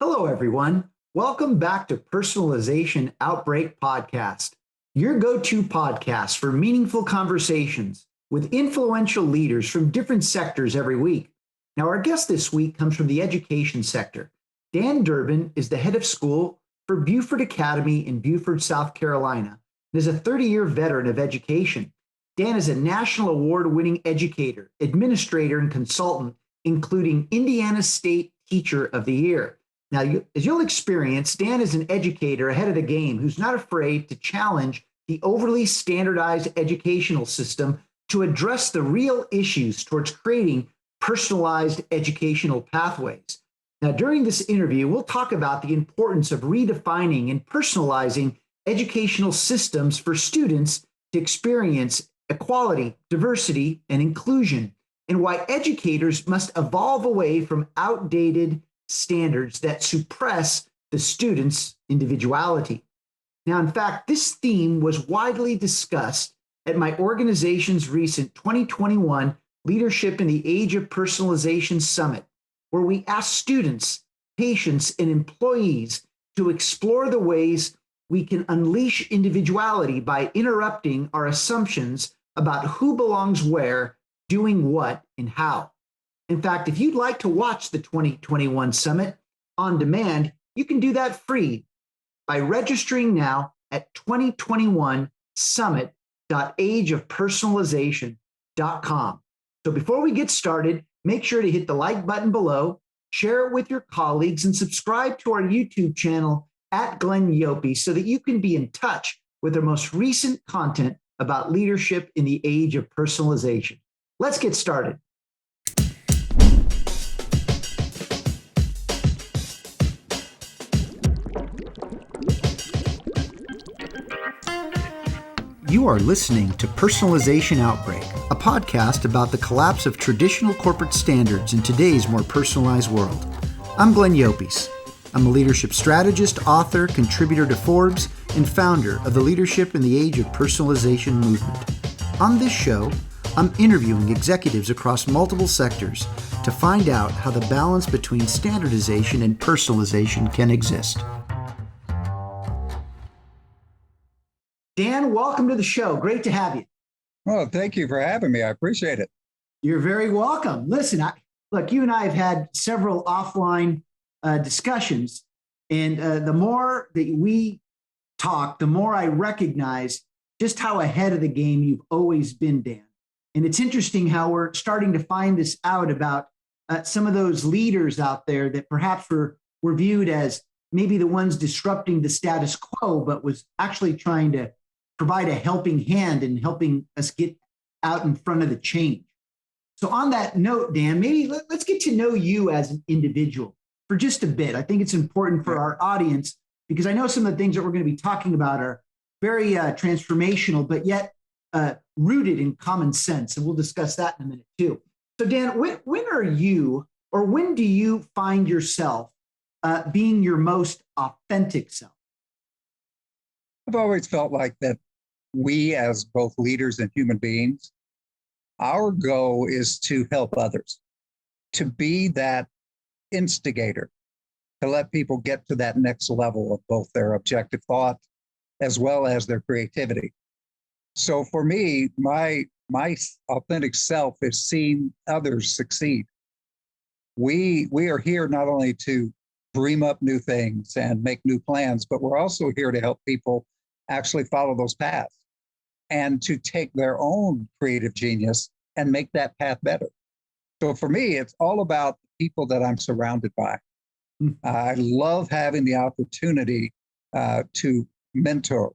Hello, everyone. Welcome back to Personalization Outbreak Podcast, your go-to podcast for meaningful conversations with influential leaders from different sectors every week. Now, our guest this week comes from the education sector. Dan Durbin is the head of school for Beaufort Academy in Beaufort, South Carolina, and is a 30-year veteran of education. Dan is a national award-winning educator, administrator, and consultant, including Indiana State Teacher of the Year. Now, as you'll experience, Dan is an educator ahead of the game who's not afraid to challenge the overly standardized educational system to address the real issues towards creating personalized educational pathways. Now, during this interview, we'll talk about the importance of redefining and personalizing educational systems for students to experience equality, diversity, and inclusion, and why educators must evolve away from outdated standards that suppress the student's individuality. Now, in fact, this theme was widely discussed at my organization's recent 2021 Leadership in the Age of Personalization Summit, where we asked students, patients, and employees to explore the ways we can unleash individuality by interrupting our assumptions about who belongs where, doing what, and how. In fact, if you'd like to watch the 2021 Summit on demand, you can do that free by registering now at 2021summit.ageofpersonalization.com. So before we get started, make sure to hit the like button below, share it with your colleagues, and subscribe to our YouTube channel at Glenn Yope so that you can be in touch with the most recent content about leadership in the age of personalization. Let's get started. You are listening to Personalization Outbreak, a podcast about the collapse of traditional corporate standards in today's more personalized world. I'm Glenn Yopes. I'm a leadership strategist, author, contributor to Forbes, and founder of the Leadership in the Age of Personalization movement. On this show, I'm interviewing executives across multiple sectors to find out how the balance between standardization and personalization can exist. Dan, welcome to the show. Great to have you. Oh, thank you for having me. I appreciate it. You're very welcome. Listen, look, you and I have had several offline discussions, and the more that we talk, the more I recognize just how ahead of the game you've always been, Dan. And it's interesting how we're starting to find this out about some of those leaders out there that perhaps were viewed as maybe the ones disrupting the status quo, but was actually trying to provide a helping hand in helping us get out in front of the change. So on that note, Dan, maybe let's get to know you as an individual for just a bit. I think it's important for our audience because I know some of the things that we're going to be talking about are very transformational, but yet rooted in common sense. And we'll discuss that in a minute too. So Dan, when are you, or when do you find yourself being your most authentic self? I've always felt like that we, as both leaders and human beings, our goal is to help others, to be that instigator, to let people get to that next level of both their objective thought as well as their creativity. So for me, my authentic self is seeing others succeed. We are here not only to dream up new things and make new plans, but we're also here to help people actually follow those paths and to take their own creative genius and make that path better. So for me, it's all about the people that I'm surrounded by. I love having the opportunity to mentor,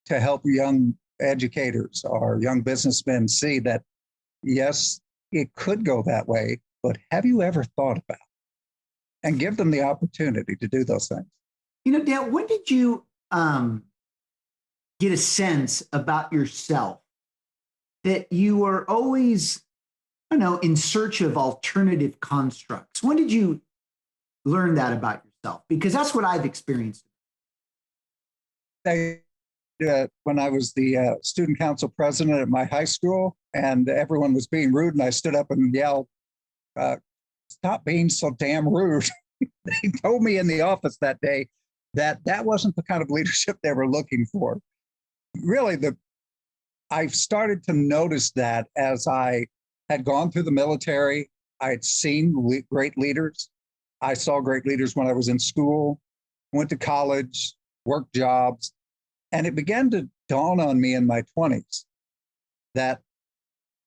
to help young educators or young businessmen see that, yes, it could go that way, but have you ever thought about it? And give them the opportunity to do those things. You know, Dan, when did you get a sense about yourself that you were always, I don't know, in search of alternative constructs? When did you learn that about yourself? Because that's what I've experienced. When I was the student council president at my high school and everyone was being rude and I stood up and yelled, stop being so damn rude. They told me in the office that day that that wasn't the kind of leadership they were looking for. Really, I started to notice that as I had gone through the military. I had seen great leaders. I saw great leaders when I was in school, went to college, worked jobs, and it began to dawn on me in my 20s that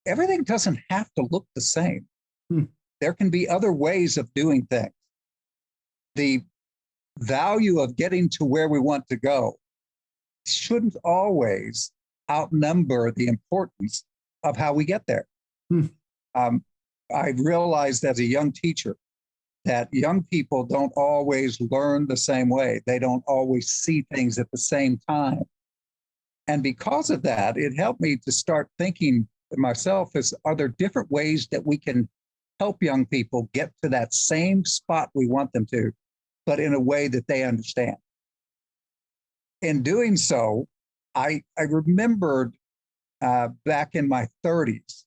everything doesn't have to look the same. Hmm. There can be other ways of doing things. The value of getting to where we want to go shouldn't always outnumber the importance of how we get there. Hmm. I realized as a young teacher that young people don't always learn the same way. They don't always see things at the same time. And because of that, it helped me to start thinking myself as, are there different ways that we can help young people get to that same spot we want them to, but in a way that they understand? In doing so, I remembered back in my 30s,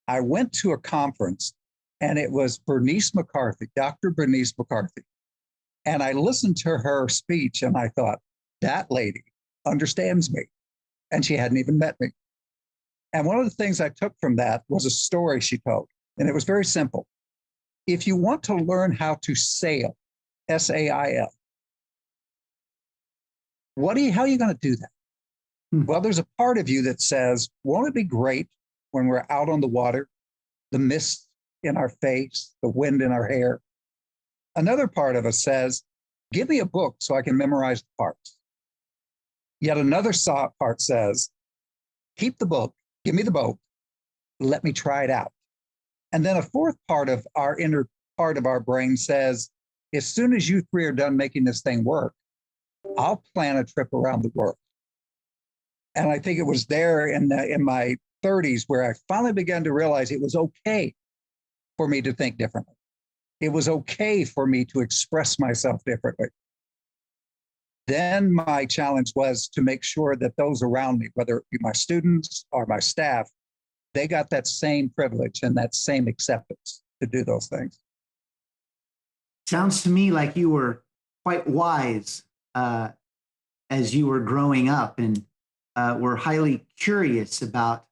I went to a conference and it was Bernice McCarthy, Dr. Bernice McCarthy. And I listened to her speech and I thought, that lady understands me. And she hadn't even met me. And one of the things I took from that was a story she told. And it was very simple. If you want to learn how to sail, S-A-I-L, how are you going to do that? Well, there's a part of you that says, won't it be great when we're out on the water, the mist in our face, the wind in our hair? Another part of us says, give me a book so I can memorize the parts. Yet another part says, keep the book, give me the boat, let me try it out. And then a fourth part of our inner part of our brain says, as soon as you three are done making this thing work, I'll plan a trip around the world. And I think it was there in my 30s where I finally began to realize it was okay for me to think differently. It was okay for me to express myself differently. Then my challenge was to make sure that those around me, whether it be my students or my staff, they got that same privilege and that same acceptance to do those things. Sounds to me like you were quite wise as you were growing up and were highly curious about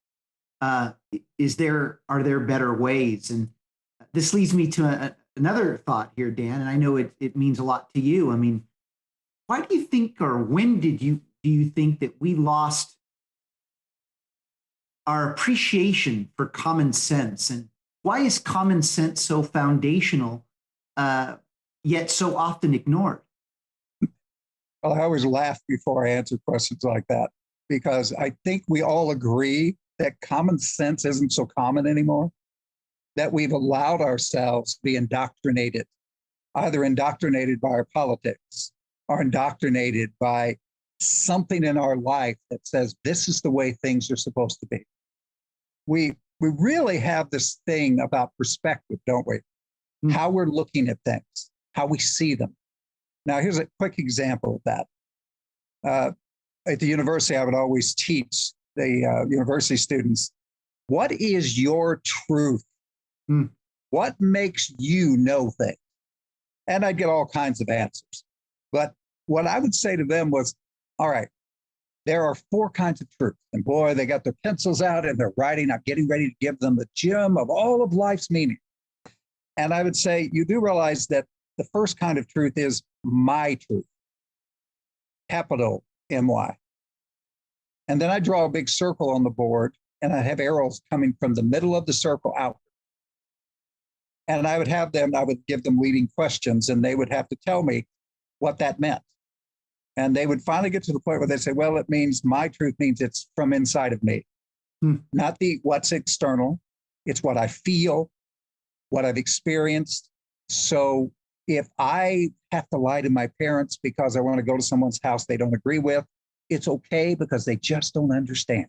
are there better ways? And this leads me to another thought here, Dan, and I know it means a lot to you. I mean, why do you think, or when do you think that we lost our appreciation for common sense? And why is common sense so foundational, yet so often ignored? Well, I always laugh before I answer questions like that, because I think we all agree that common sense isn't so common anymore, that we've allowed ourselves to be indoctrinated, either indoctrinated by our politics or indoctrinated by something in our life that says this is the way things are supposed to be. We really have this thing about perspective, don't we? Mm. How we're looking at things, how we see them. Now, here's a quick example of that. At the university, I would always teach the university students, what is your truth? Mm. What makes you know things? And I'd get all kinds of answers. But what I would say to them was, all right, there are 4 kinds of truth. And boy, they got their pencils out and they're writing. I'm getting ready to give them the gem of all of life's meaning. And I would say, you do realize that the first kind of truth is my truth, capital M-Y. And then I draw a big circle on the board and I have arrows coming from the middle of the circle out. And I would give them leading questions and they would have to tell me what that meant. And they would finally get to the point where they say, well, it means my truth means it's from inside of me, not what's external. It's what I feel, what I've experienced. So if I have to lie to my parents because I want to go to someone's house they don't agree with, it's okay because they just don't understand.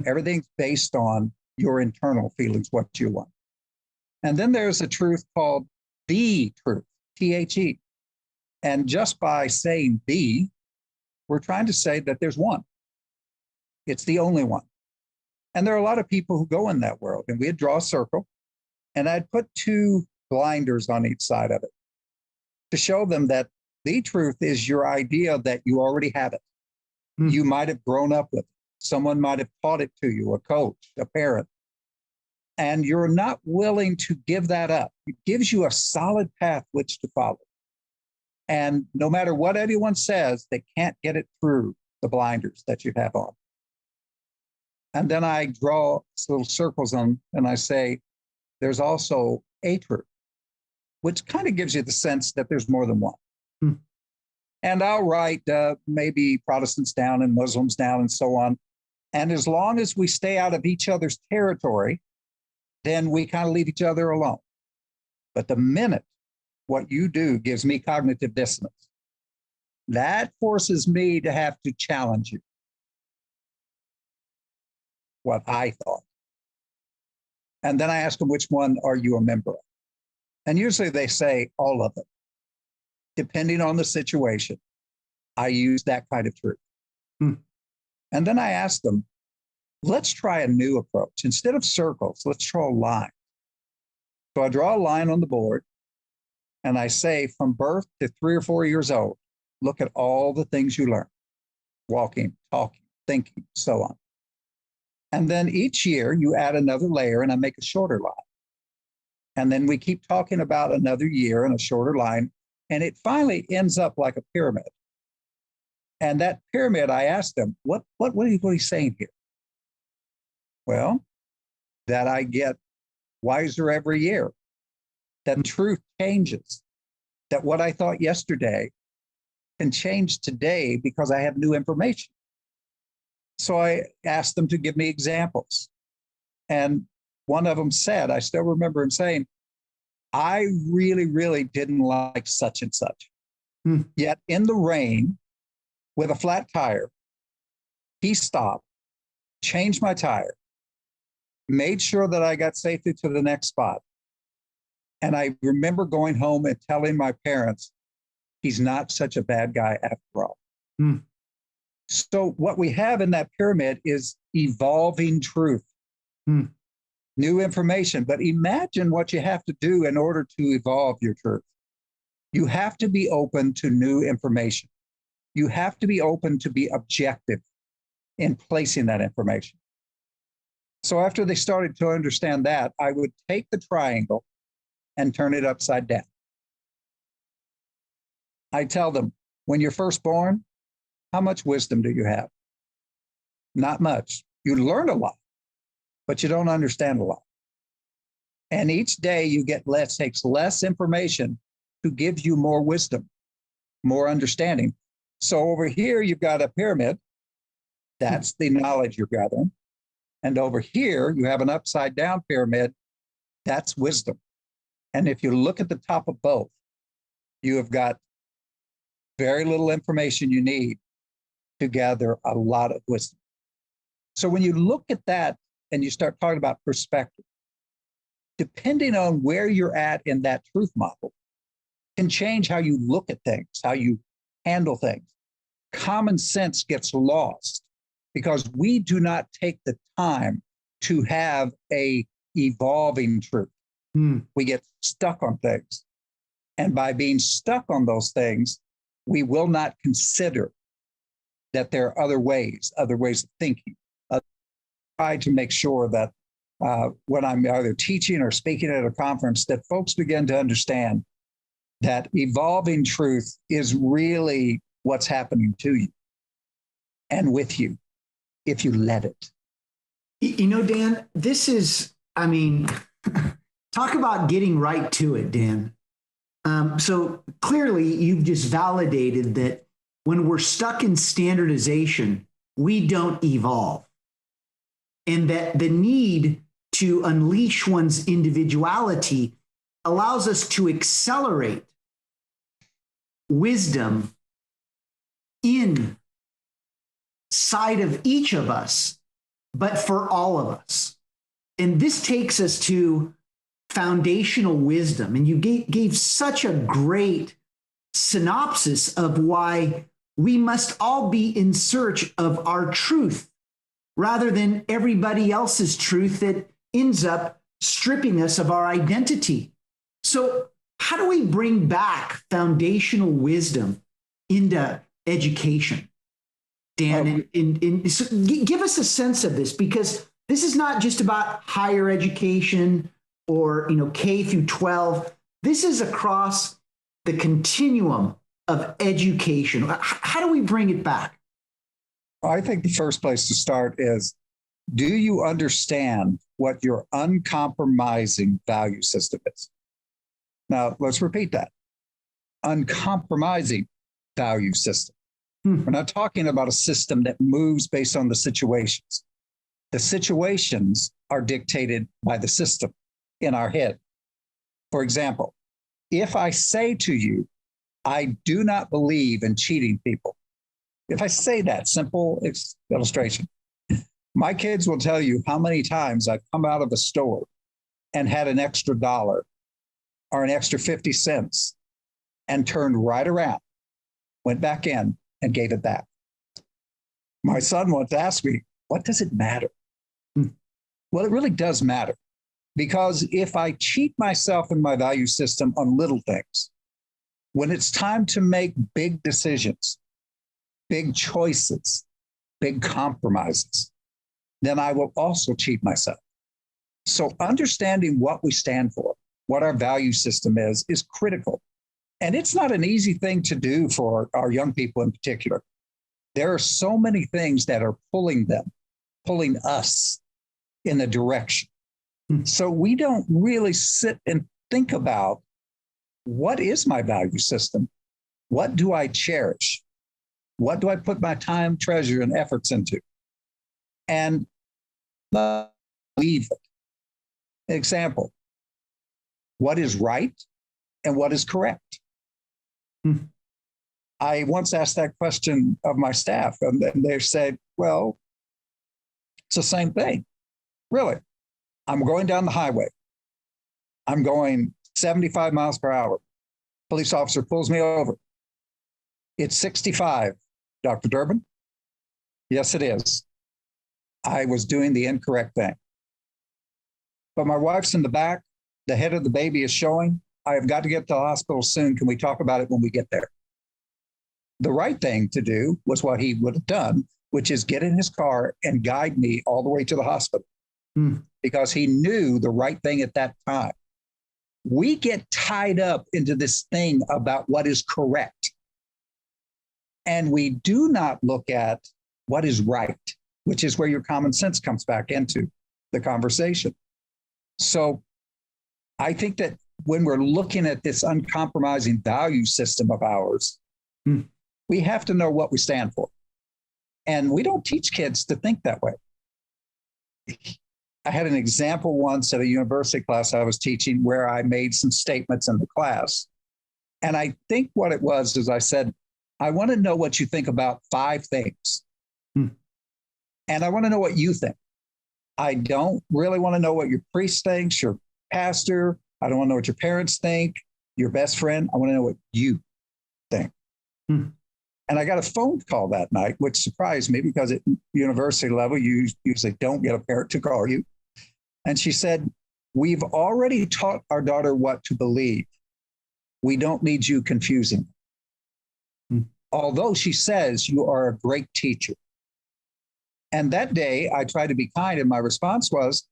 Everything's based on your internal feelings, what you want. And then there's a truth called the truth, T-H-E. And just by saying the, we're trying to say that there's one. It's the only one. And there are a lot of people who go in that world. And we'd draw a circle and I'd put 2 blinders on each side of it. to show them that the truth is your idea that you already have it. Hmm. You might have grown up with it. Someone might have taught it to you, a coach, a parent, and you're not willing to give that up. It gives you a solid path which to follow. And no matter what anyone says, they can't get it through the blinders that you have on. And then I draw little circles on, and I say, there's also a truth, which kind of gives you the sense that there's more than one. Hmm. And I'll write maybe Protestants down and Muslims down and so on. And as long as we stay out of each other's territory, then we kind of leave each other alone. But the minute what you do gives me cognitive dissonance, that forces me to have to challenge you. What I thought. And then I ask them, which one are you a member of? And usually they say all of them. Depending on the situation, I use that kind of truth. Hmm. And then I ask them, let's try a new approach. Instead of circles, let's draw a line. So I draw a line on the board and I say, from birth to 3 or 4 years old, look at all the things you learn, walking, talking, thinking, so on. And then each year you add another layer and I make a shorter line. And then we keep talking about another year and a shorter line. And it finally ends up like a pyramid. And that pyramid, I asked them, what are you saying here? Well, that I get wiser every year, that truth changes, that what I thought yesterday can change today because I have new information. So I asked them to give me examples. And one of them said, I still remember him saying, I really, really didn't like such and such. Hmm. Yet in the rain with a flat tire, he stopped, changed my tire, made sure that I got safely to the next spot. And I remember going home and telling my parents, he's not such a bad guy after all. Hmm. So what we have in that pyramid is evolving truth. Hmm. New information. But imagine what you have to do in order to evolve your truth. You have to be open to new information. You have to be open to be objective in placing that information. So after they started to understand that, I would take the triangle and turn it upside down. I tell them, when you're first born, how much wisdom do you have? Not much. You learn a lot, but you don't understand a lot. And each day you get takes less information to give you more wisdom, more understanding. So over here, you've got a pyramid. That's the knowledge you're gathering. And over here, you have an upside down pyramid. That's wisdom. And if you look at the top of both, you have got very little information you need to gather a lot of wisdom. So when you look at that and you start talking about perspective, depending on where you're at in that truth model, can change how you look at things, how you handle things. Common sense gets lost because we do not take the time to have a evolving truth. Hmm. We get stuck on things. And by being stuck on those things, we will not consider that there are other ways of thinking. Try to make sure that when I'm either teaching or speaking at a conference, that folks begin to understand that evolving truth is really what's happening to you and with you if you let it. You know, Dan, this is, talk about getting right to it, Dan. So clearly you've just validated that when we're stuck in standardization, we don't evolve. And that the need to unleash one's individuality allows us to accelerate wisdom inside of each of us, but for all of us. And this takes us to foundational wisdom. And you gave such a great synopsis of why we must all be in search of our truth rather than everybody else's truth that ends up stripping us of our identity. So how do we bring back foundational wisdom into education? Dan, so give us a sense of this, because this is not just about higher education or K through 12. This is across the continuum of education. How do we bring it back? I think the first place to start is, do you understand what your uncompromising value system is? Now, let's repeat that. Uncompromising value system. We're not talking about a system that moves based on the situations. The situations are dictated by the system in our head. For example, if I say to you, I do not believe in cheating people. If I say that simple illustration, my kids will tell you how many times I've come out of a store and had an extra $1 or an extra 50 cents and turned right around, went back in and gave it back. My son once asked me, what does it matter? Well, it really does matter, because if I cheat myself in my value system on little things, when it's time to make big decisions, big choices, big compromises, then I will also cheat myself. So understanding what we stand for, what our value system is critical. And it's not an easy thing to do for our young people in particular. There are so many things that are pulling us in a direction. So we don't really sit and think about, what is my value system? What do I cherish? What do I put my time, treasure, and efforts into? And believe it. Example, what is right and what is correct? I once asked that question of my staff, and they said, well, it's the same thing. Really? I'm going down the highway. I'm going 75 miles per hour. Police officer pulls me over. It's 65, Dr. Durbin. Yes, it is. I was doing the incorrect thing. But my wife's in the back. The head of the baby is showing. I have got to get to the hospital soon. Can we talk about it when we get there? The right thing to do was what he would have done, which is get in his car and guide me all the way to the hospital, because he knew the right thing at that time. We get tied up into this thing about what is correct. And we do not look at what is right, which is where your common sense comes back into the conversation. So I think that when we're looking at this uncompromising value system of ours, we have to know what we stand for. And we don't teach kids to think that way. I had an example once at a university class I was teaching where I made some statements in the class. And I think what it was is I said, I want to know what you think about 5 things. And I want to know what you think. I don't really want to know what your priest thinks, your pastor. I don't want to know what your parents think, your best friend. I want to know what you think. And I got a phone call that night, which surprised me, because at university level, you usually don't get a parent to call you. And she said, we've already taught our daughter what to believe. We don't need you confusing. Although she says you are a great teacher. And that day I tried to be kind, and my response was,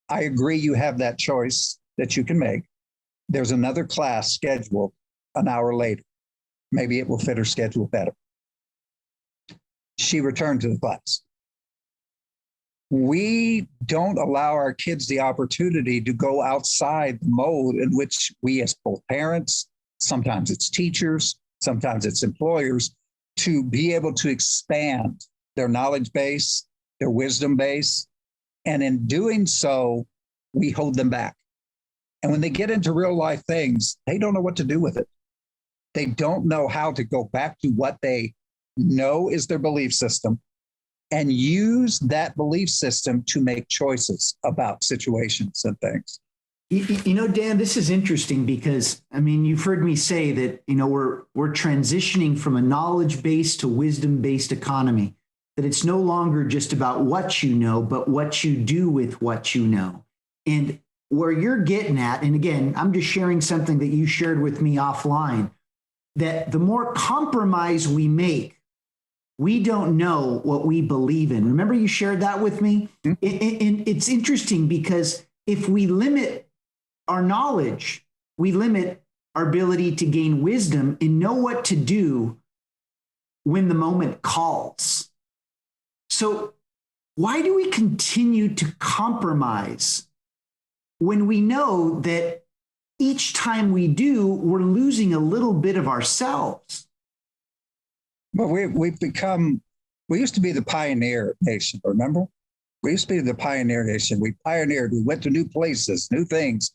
I agree you have that choice that you can make. There's another class scheduled an hour later. Maybe it will fit her schedule better. She returned to the class. We don't allow our kids the opportunity to go outside the mode in which we, as both parents, sometimes it's teachers, sometimes it's employers, to be able to expand their knowledge base, their wisdom base. And in doing so, we hold them back. And when they get into real life things, they don't know what to do with it. They don't know how to go back to what they know is their belief system and use that belief system to make choices about situations and things. You know, Dan, this is interesting because, I mean, you've heard me say that, we're transitioning from a knowledge-based to wisdom-based economy, that it's no longer just about what you know, but what you do with what you know. And where you're getting at, and again, I'm just sharing something that you shared with me offline, that the more compromise we make, we don't know what we believe in. Remember, you shared that with me? And it's interesting because if we limit our knowledge, we limit our ability to gain wisdom and know what to do when the moment calls. So, why do we continue to compromise when we know that each time we do, we're losing a little bit of ourselves? Well, we've become, we used to be the pioneer nation, remember? We used to be the pioneer nation. We pioneered, we went to new places, new things.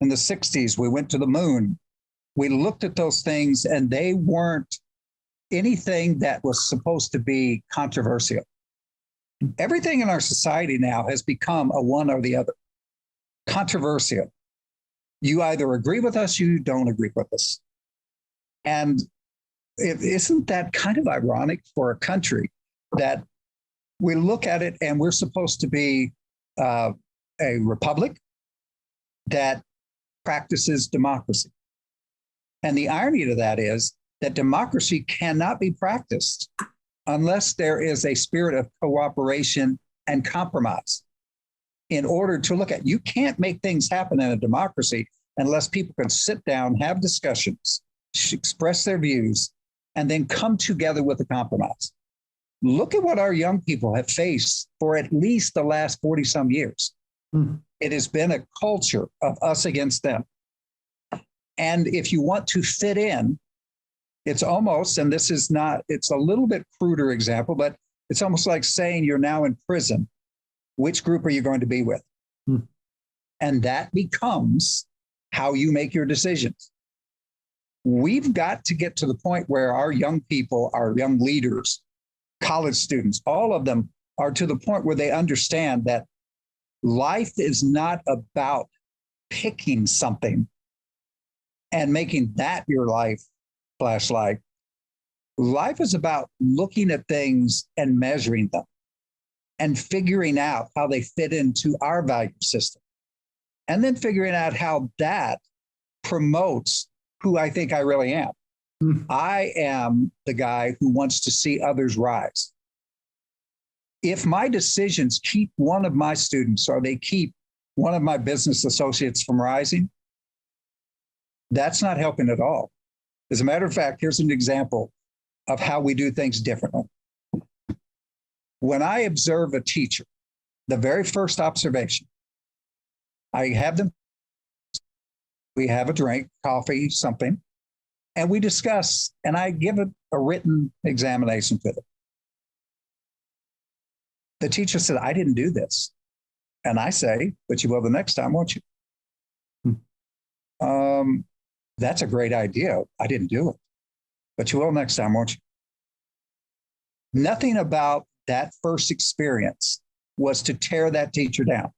In the 60s, we went to the moon. We looked at those things and they weren't anything that was supposed to be controversial. Everything in our society now has become a one or the other. Controversial. You either agree with us, you don't agree with us. And isn't that kind of ironic for a country that we look at it and we're supposed to be a republic that practices democracy? And the irony to that is that democracy cannot be practiced unless there is a spirit of cooperation and compromise. In order to look at, you can't make things happen in a democracy unless people can sit down, have discussions, express their views, and then come together with a compromise. Look at what our young people have faced for at least the last 40 some years. It has been a culture of us against them. And if you want to fit in, it's almost, and this is not, it's a little bit cruder example, but it's almost like saying you're now in prison. Which group are you going to be with? And that becomes how you make your decisions. We've got to get to the point where our young people, our young leaders, college students, all of them are to the point where they understand that life is not about picking something and making that your life flashlight. Life is about looking at things and measuring them and figuring out how they fit into our value system. And then figuring out how that promotes who I think I really am. I am the guy who wants to see others rise. If my decisions keep one of my students or they keep one of my business associates from rising, that's not helping at all. As a matter of fact, here's an example of how we do things differently. When I observe a teacher, the very first observation, I have them, we have a drink, coffee, something, and we discuss, and I give it a written examination to them. The teacher said, I didn't do this. And I say, but you will the next time, won't you? That's a great idea. I didn't do it, but you will next time, won't you? Nothing about that first experience was to tear that teacher down,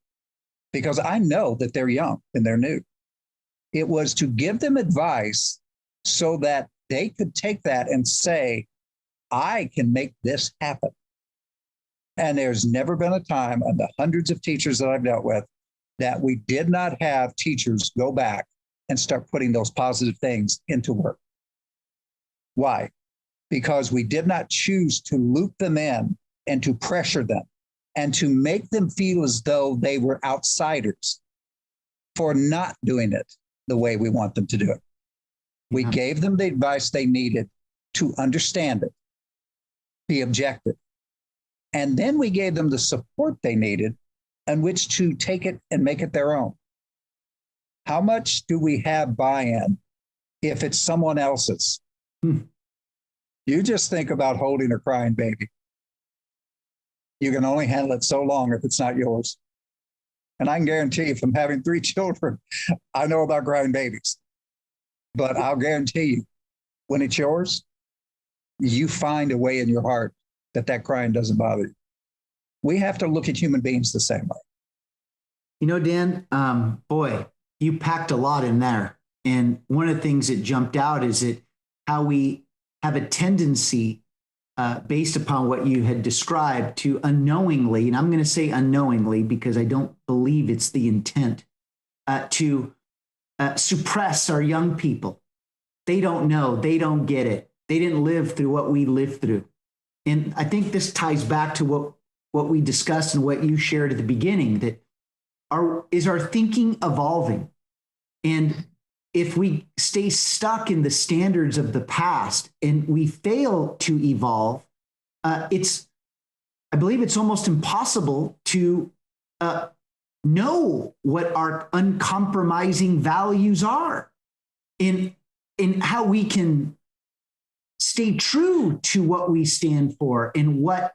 because I know that they're young and they're new. It was to give them advice so that they could take that and say, I can make this happen. And there's never been a time in the hundreds of teachers that I've dealt with that we did not have teachers go back and start putting those positive things into work. Why? Because we did not choose to loop them in and to pressure them and to make them feel as though they were outsiders for not doing it the way we want them to do it. We gave them the advice they needed to understand it, be objective. And then we gave them the support they needed in which to take it and make it their own. How much do we have buy-in if it's someone else's? You just think about holding a crying baby. You can only handle it so long if it's not yours. And I can guarantee you, from having 3 children, I know about crying babies. But I'll guarantee you, when it's yours, you find a way in your heart that crying doesn't bother you. We have to look at human beings the same way. You know, Dan, boy, you packed a lot in there. And one of the things that jumped out is how we have a tendency, based upon what you had described, to unknowingly, and I'm going to say unknowingly because I don't believe it's the intent, to suppress our young people. They don't know. They don't get it. They didn't live through what we lived through. And I think this ties back to what we discussed and what you shared at the beginning, that our thinking evolving? And if we stay stuck in the standards of the past and we fail to evolve, I believe it's almost impossible to know what our uncompromising values are in how we can stay true to what we stand for and what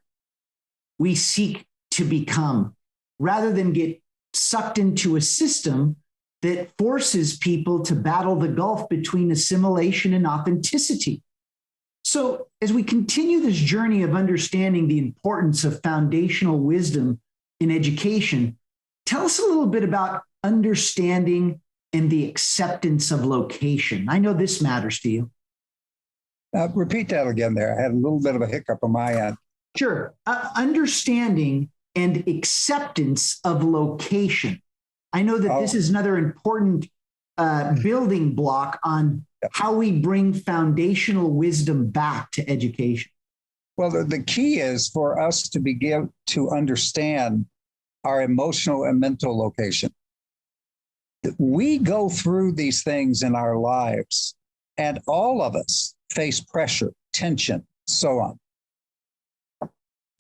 we seek to become, rather than get sucked into a system that forces people to battle the gulf between assimilation and authenticity. So, as we continue this journey of understanding the importance of foundational wisdom in education, tell us a little bit about understanding and the acceptance of location. I know this matters to you. Repeat that again there. I had a little bit of a hiccup on my end. Sure. Understanding and acceptance of location. I know that this is another important building block on how we bring foundational wisdom back to education. Well, the key is for us to begin to understand our emotional and mental location. We go through these things in our lives, and all of us face pressure, tension, so on.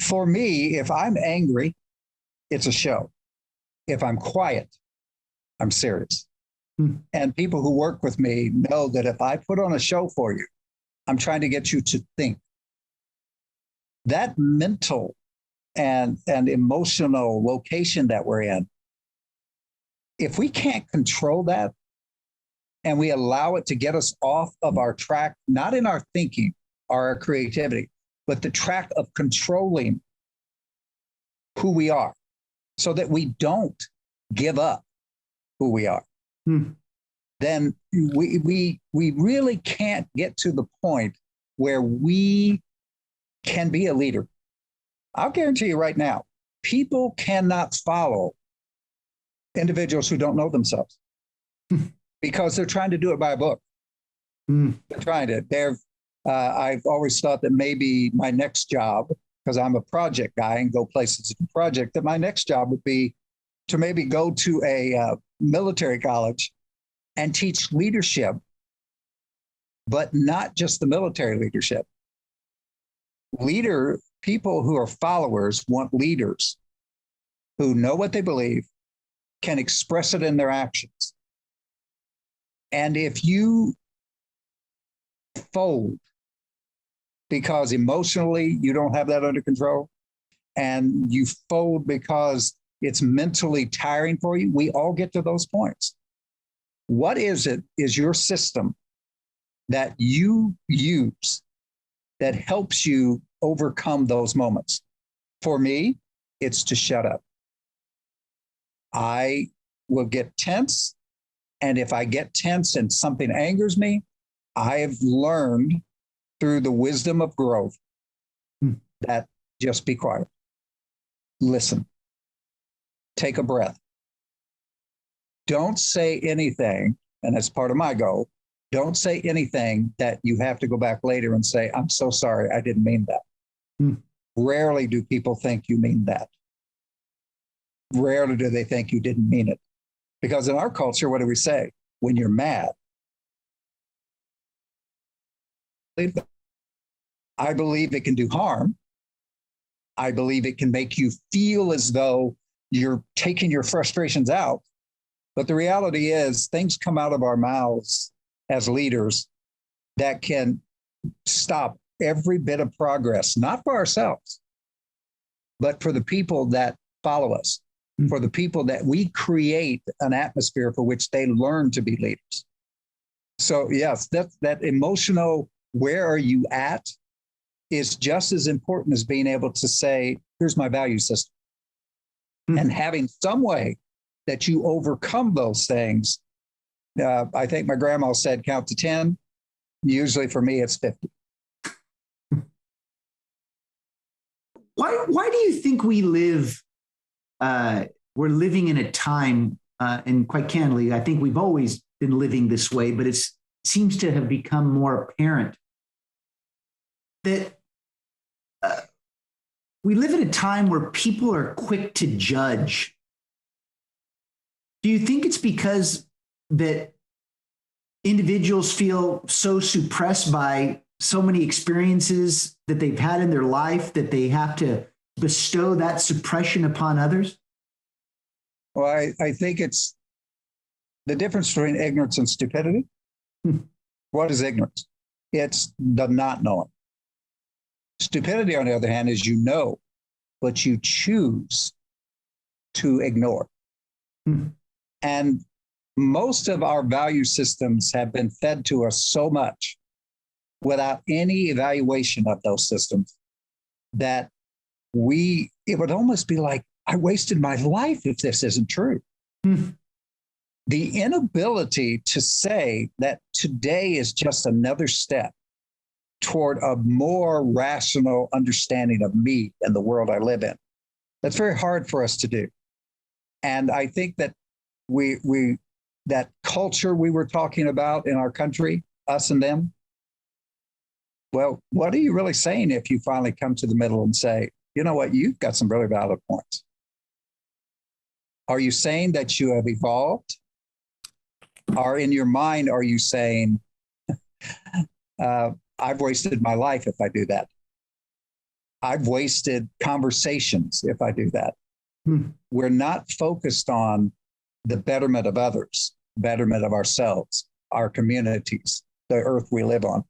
For me, if I'm angry, it's a show. If I'm quiet, I'm serious. And people who work with me know that if I put on a show for you, I'm trying to get you to think. That mental and emotional location that we're in, if we can't control that and we allow it to get us off of our track, not in our thinking or our creativity, but the track of controlling who we are so that we don't give up who we are, then we really can't get to the point where we can be a leader. I'll guarantee you right now, people cannot follow individuals who don't know themselves because they're trying to do it by a book. They're trying to. I've always thought that maybe my next job, because I'm a project guy and go places to do project, that my next job would be to maybe go to a military college and teach leadership, but not just the military leadership. People who are followers want leaders who know what they believe, can express it in their actions. And if you fold because emotionally you don't have that under control, and you fold because it's mentally tiring for you, we all get to those points. What is your system that you use that helps you overcome those moments? For me, it's to shut up. I will get tense. And if I get tense and something angers me, I have learned through the wisdom of growth that just be quiet. Listen. Take a breath. Don't say anything, and that's part of my goal. Don't say anything that you have to go back later and say, I'm so sorry, I didn't mean that. Rarely do people think you mean that. Rarely do they think you didn't mean it. Because in our culture, what do we say? When you're mad, I believe it can do harm. I believe it can make you feel as though you're taking your frustrations out. But the reality is things come out of our mouths as leaders that can stop every bit of progress, not for ourselves, but for the people that follow us, for the people that we create an atmosphere for which they learn to be leaders. So yes, that emotional, where are you at, is just as important as being able to say, here's my value system. And having some way that you overcome those things. I think my grandma said, count to 10. Usually for me, it's 50. Why do you think we're living in a time and quite candidly, I think we've always been living this way, but it seems to have become more apparent that we live at a time where people are quick to judge. Do you think it's because that individuals feel so suppressed by so many experiences that they've had in their life that they have to bestow that suppression upon others? Well, I think it's the difference between ignorance and stupidity. What is ignorance? It's the not knowing. Stupidity, on the other hand, is you know, but you choose to ignore. And most of our value systems have been fed to us so much without any evaluation of those systems that it would almost be like, I wasted my life if this isn't true. The inability to say that today is just another step toward a more rational understanding of me and the world I live in. That's very hard for us to do. And I think that that culture we were talking about in our country, us and them, well, what are you really saying if you finally come to the middle and say, you know what, you've got some really valid points? Are you saying that you have evolved? Or in your mind, are you saying, I've wasted my life if I do that? I've wasted conversations if I do that. We're not focused on the betterment of others, betterment of ourselves, our communities, the earth we live on.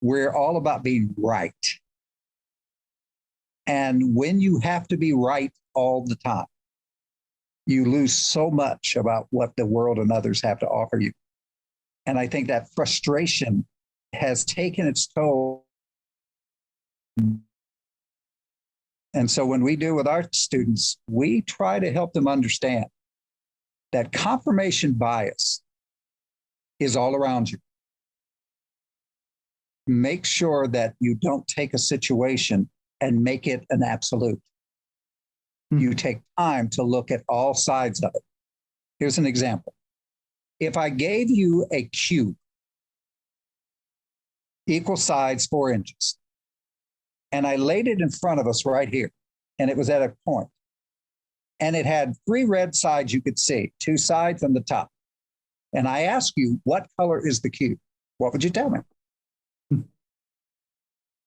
We're all about being right. And when you have to be right all the time, you lose so much about what the world and others have to offer you. And I think that frustration has taken its toll. And so when we do with our students, we try to help them understand that confirmation bias is all around you. Make sure that you don't take a situation and make it an absolute. You take time to look at all sides of it. Here's an example. If I gave you a cube, equal sides 4 inches, and I laid it in front of us right here, and it was at a point, and it had 3 red sides you could see, 2 sides and the top. And I ask you, what color is the cube? What would you tell me?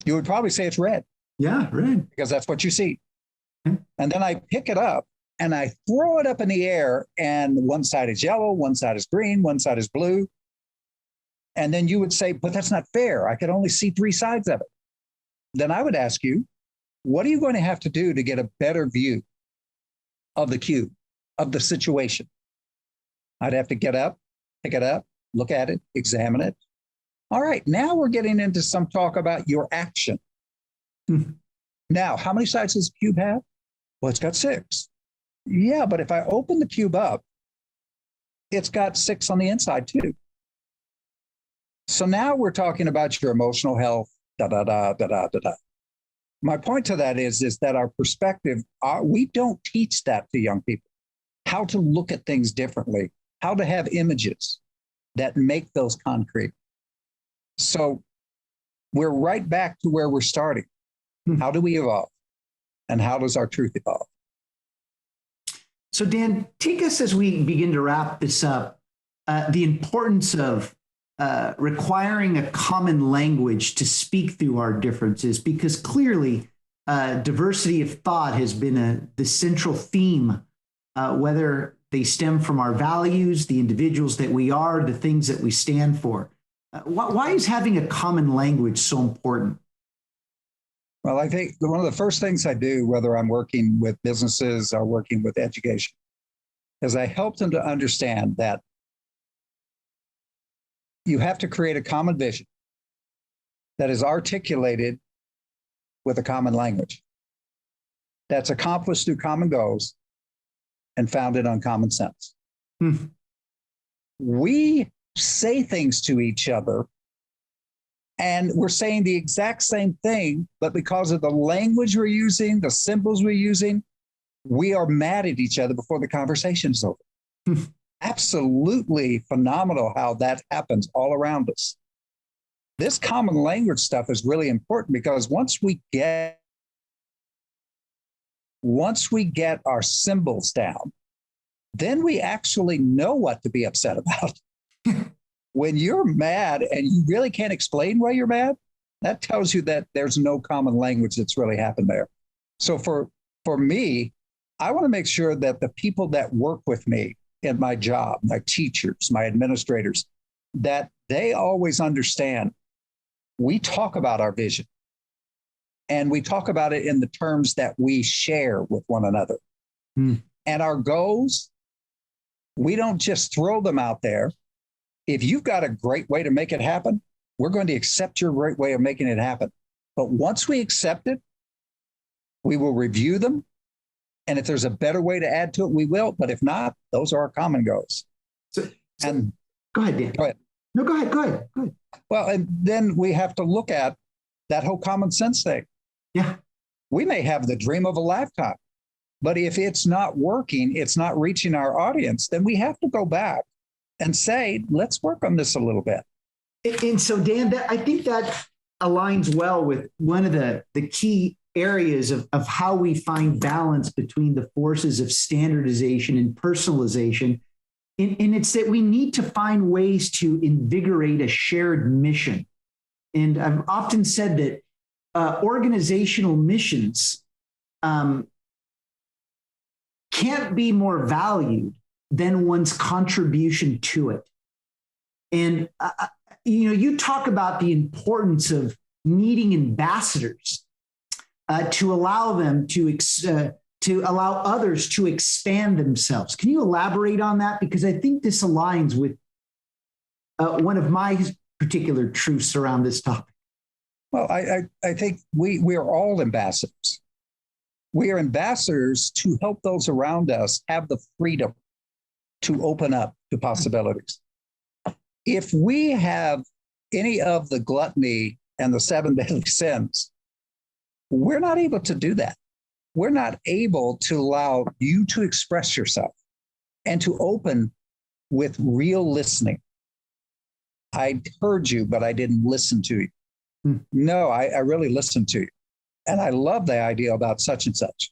You would probably say it's red. Yeah, red. Because that's what you see. And then I pick it up and I throw it up in the air, and one side is yellow, one side is green, one side is blue. And then you would say, but that's not fair. I could only see 3 sides of it. Then I would ask you, what are you going to have to do to get a better view of the cube, of the situation? I'd have to get up, pick it up, look at it, examine it. All right, now we're getting into some talk about your action. Now, how many sides does the cube have? Well, it's got 6. Yeah, but if I open the cube up, it's got 6 on the inside too. So now we're talking about your emotional health, My point to that is that our perspective, we don't teach that to young people, how to look at things differently, how to have images that make those concrete. So we're right back to where we're starting. How do we evolve? And how does our truth evolve? So Dan, take us as we begin to wrap this up, the importance of requiring a common language to speak through our differences, because clearly diversity of thought has been the central theme, whether they stem from our values, the individuals that we are, the things that we stand for. Why is having a common language so important? Well, I think one of the first things I do, whether I'm working with businesses or working with education, is I help them to understand that you have to create a common vision that is articulated with a common language, that's accomplished through common goals and founded on common sense. We say things to each other, and we're saying the exact same thing, but because of the language we're using, the symbols we're using, we are mad at each other before the conversation is over. absolutely phenomenal how that happens all around us. This common language stuff is really important because once we get our symbols down, then we actually know what to be upset about. When you're mad and you really can't explain why you're mad, that tells you that there's no common language that's really happened there. So for me, I want to make sure that the people that work with me in my job, my teachers, my administrators, that they always understand we talk about our vision and we talk about it in the terms that we share with one another. And our goals, we don't just throw them out there. If you've got a great way to make it happen, we're going to accept your great way of making it happen. But once we accept it, we will review them. And if there's a better way to add to it, we will. But if not, those are our common goals. And go ahead, Dan. Go ahead. No, go ahead. Well, and then we have to look at that whole common sense thing. Yeah. We may have the dream of a lifetime, but if it's not working, it's not reaching our audience, then we have to go back and say, let's work on this a little bit. And so, Dan, I think that aligns well with one of the key areas of how we find balance between the forces of standardization and personalization. And it's that we need to find ways to invigorate a shared mission. And I've often said that organizational missions can't be more valued than one's contribution to it. And you talk about the importance of needing ambassadors to allow them to allow others to expand themselves. Can you elaborate on that? Because I think this aligns with one of my particular truths around this topic. Well, I think we are all ambassadors. We are ambassadors to help those around us have the freedom to open up to possibilities. If we have any of the gluttony and the 7 deadly sins, we're not able to do that. We're not able to allow you to express yourself and to open with real listening. I heard you, but I didn't listen to you. No, I really listened to you. And I love the idea about such and such.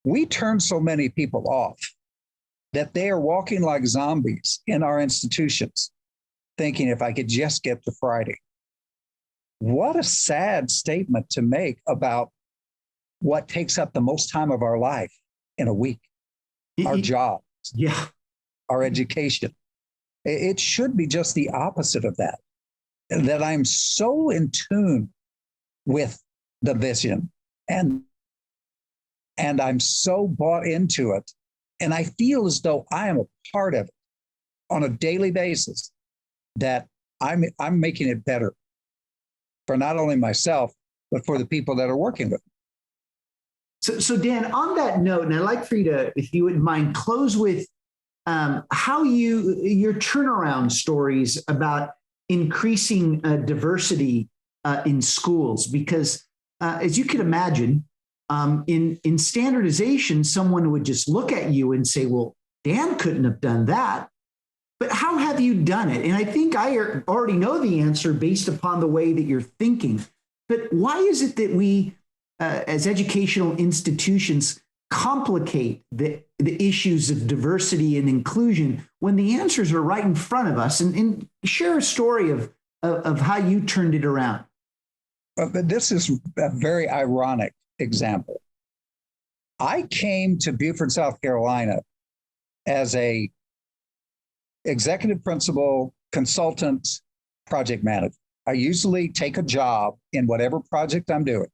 We turn so many people off that they are walking like zombies in our institutions, thinking if I could just get to Friday. What a sad statement to make about what takes up the most time of our life in a week, our jobs, our education. It should be just the opposite of that, that I'm so in tune with the vision and I'm so bought into it. And I feel as though I am a part of it on a daily basis, that I'm making it better for not only myself, but for the people that are working with me. So Dan, on that note, and I'd like for you to, if you wouldn't mind, close with how your turnaround stories about increasing diversity in schools, because as you can imagine, in standardization, someone would just look at you and say, well, Dan couldn't have done that. But how have you done it? And I think I already know the answer based upon the way that you're thinking. But why is it that we, as educational institutions, complicate the issues of diversity and inclusion when the answers are right in front of us? And share a story of how you turned it around. But this is a very ironic example. I came to Beaufort, South Carolina as a executive principal, consultant, project manager. I usually take a job in whatever project I'm doing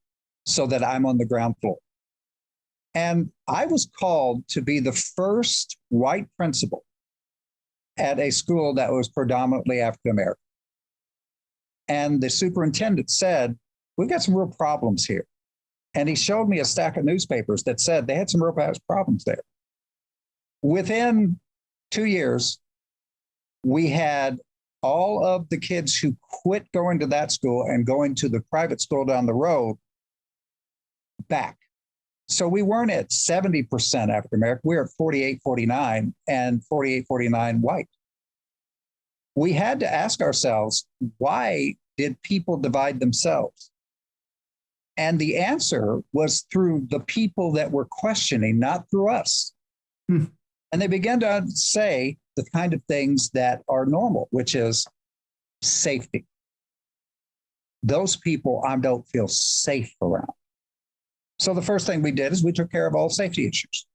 so that I'm on the ground floor. And I was called to be the first white principal at a school that was predominantly African American. And the superintendent said, we've got some real problems here. And he showed me a stack of newspapers that said they had some real problems there. Within 2 years, we had all of the kids who quit going to that school and going to the private school down the road back. So we weren't at 70% African American. We were at 48, 49 and 48, 49 white. We had to ask ourselves, why did people divide themselves? And the answer was through the people that were questioning, not through us. And they began to say the kind of things that are normal, which is safety. Those people I don't feel safe around. So the first thing we did is we took care of all safety issues.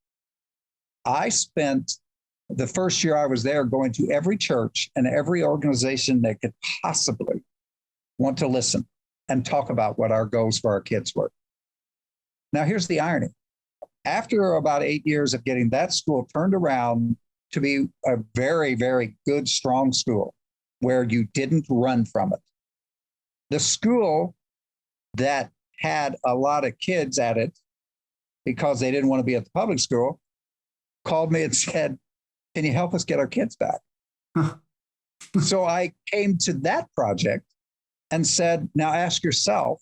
I spent the first year I was there going to every church and every organization that could possibly want to listen and talk about what our goals for our kids were. Now, here's the irony. After about 8 years of getting that school turned around to be a very, very good, strong school where you didn't run from it, the school that had a lot of kids at it because they didn't want to be at the public school called me and said, can you help us get our kids back? So I came to that project and said, now ask yourself,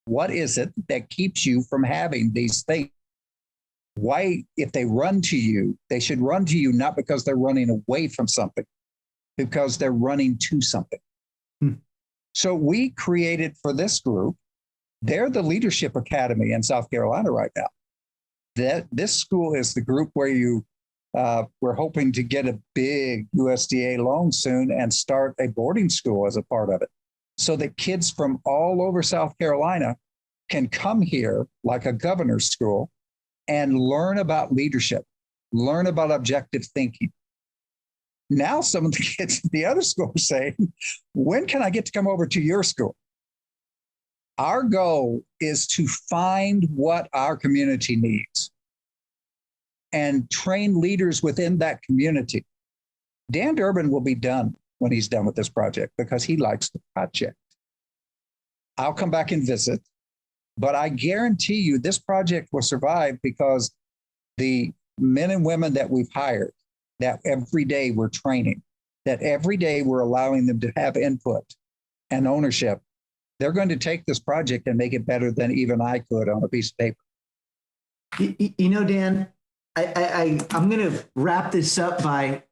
what is it that keeps you from having these things? Why, if they run to you, they should run to you not because they're running away from something, because they're running to something. So we created for this group, they're the Leadership Academy in South Carolina right now. This school is the group where we're hoping to get a big USDA loan soon and start a boarding school as a part of it, so that kids from all over South Carolina can come here like a governor's school and learn about leadership, learn about objective thinking. Now some of the kids at the other school are saying, when can I get to come over to your school? Our goal is to find what our community needs and train leaders within that community. Dan Durbin will be done when he's done with this project because he likes the project. I'll come back and visit, but I guarantee you this project will survive because the men and women that we've hired, that every day we're training, that every day we're allowing them to have input and ownership, they're going to take this project and make it better than even I could on a piece of paper. You know, Dan, I'm going to wrap this up by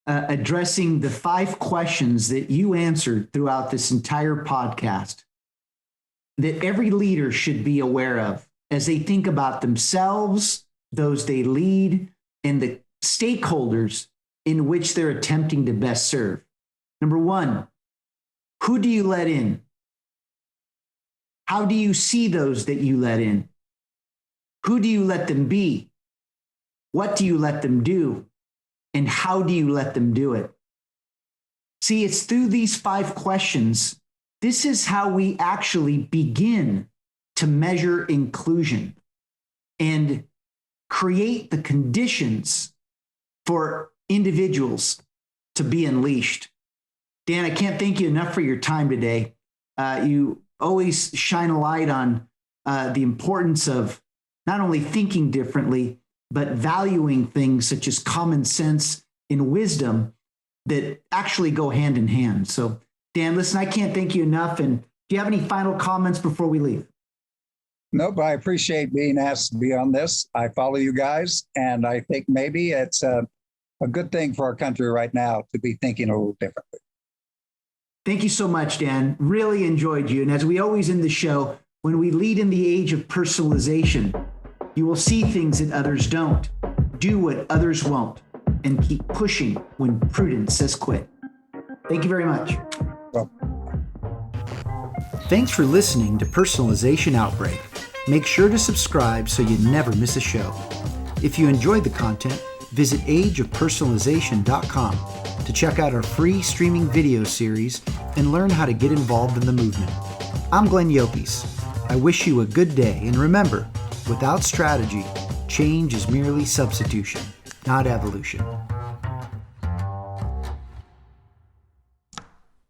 addressing the 5 questions that you answered throughout this entire podcast that every leader should be aware of as they think about themselves, those they lead, and the stakeholders in which they're attempting to best serve. Number 1, who do you let in? How do you see those that you let in? Who do you let them be? What do you let them do? And how do you let them do it? See, it's through these 5 questions. This is how we actually begin to measure inclusion and create the conditions for individuals to be unleashed. Dan, I can't thank you enough for your time today. You always shine a light on the importance of not only thinking differently, but valuing things such as common sense and wisdom that actually go hand in hand. So, Dan, listen, I can't thank you enough. And do you have any final comments before we leave? Nope, I appreciate being asked to be on this. I follow you guys, and I think maybe it's a good thing for our country right now to be thinking a little differently. Thank you so much, Dan. Really enjoyed you. And as we always end the show, when we lead in the age of personalization, you will see things that others don't, do what others won't, and keep pushing when prudence says quit. Thank you very much. Well, thanks for listening to Personalization Outbreak. Make sure to subscribe so you never miss a show. If you enjoyed the content, visit ageofpersonalization.com to check out our free streaming video series and learn how to get involved in the movement. I'm Glenn Yopes. I wish you a good day, and remember, without strategy, change is merely substitution, not evolution.